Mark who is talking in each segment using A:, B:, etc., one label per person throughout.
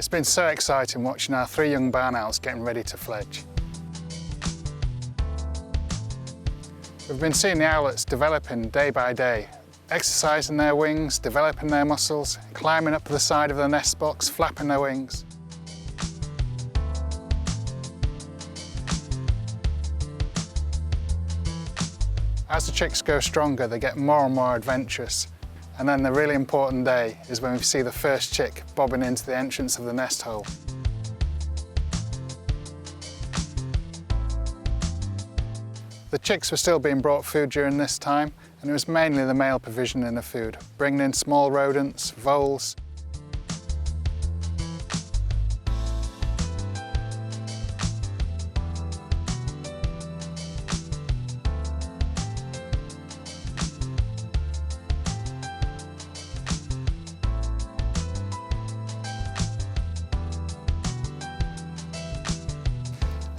A: It's been so exciting watching our 3 young barn owls getting ready to fledge. We've been seeing the owlets developing day by day, exercising their wings, developing their muscles, climbing up the side of the nest box, flapping their wings. As the chicks grow stronger, they get more and more adventurous. And then the really important day is when we see the first chick bobbing into the entrance of the nest hole. The chicks were still being brought food during this time, and it was mainly the male provisioning the food, bringing in small rodents, voles.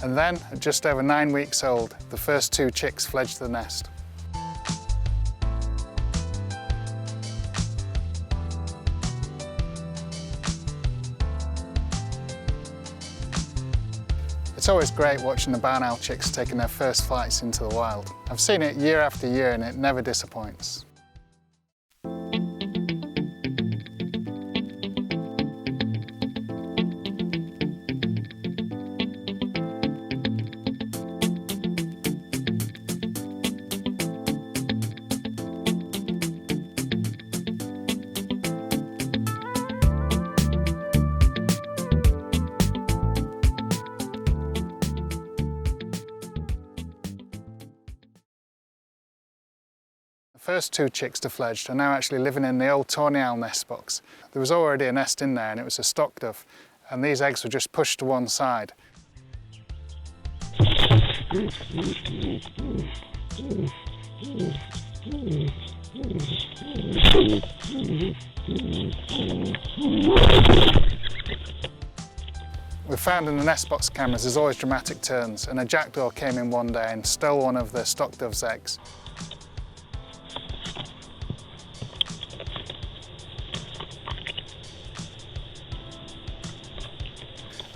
A: And then, at just over 9 weeks old, the first 2 chicks fledged the nest. It's always great watching the barn owl chicks taking their first flights into the wild. I've seen it year after year and it never disappoints. The first 2 chicks to fledge are now actually living in the old tawny owl nest box. There was already a nest in there and it was a stockdove, and these eggs were just pushed to one side. We found in the nest box cameras there's always dramatic turns, and a jackdaw came in one day and stole one of the stockdove's eggs.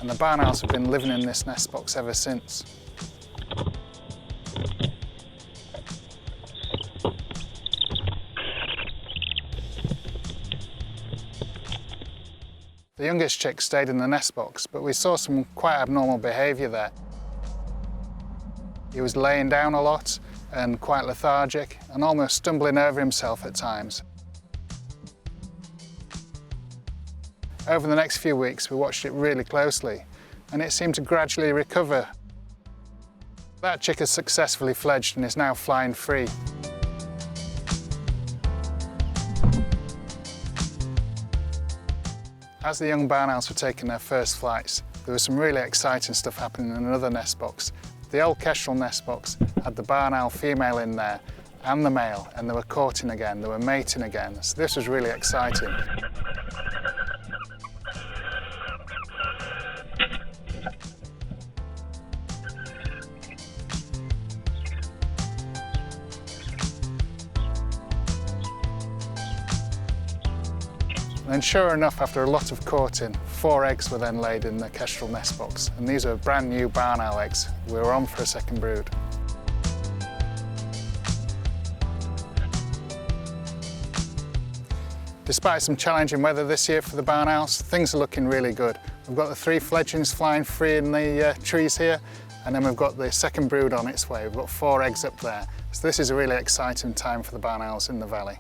A: And the barn owls have been living in this nest box ever since. The youngest chick stayed in the nest box, but we saw some quite abnormal behaviour there. He was laying down a lot and quite lethargic and almost stumbling over himself at times. Over the next few weeks, we watched it really closely, and it seemed to gradually recover. That chick has successfully fledged and is now flying free. As the young barn owls were taking their first flights, there was some really exciting stuff happening in another nest box. The old kestrel nest box had the barn owl female in there and the male, and they were courting again, they were mating again, so this was really exciting. And sure enough, after a lot of courting, 4 eggs were then laid in the kestrel nest box, and these are brand new barn owl eggs. We were on for a second brood. Despite some challenging weather this year for the barn owls, things are looking really good. We've got the 3 fledglings flying free in the trees here, and then we've got the second brood on its way. We've got 4 eggs up there. So this is a really exciting time for the barn owls in the valley.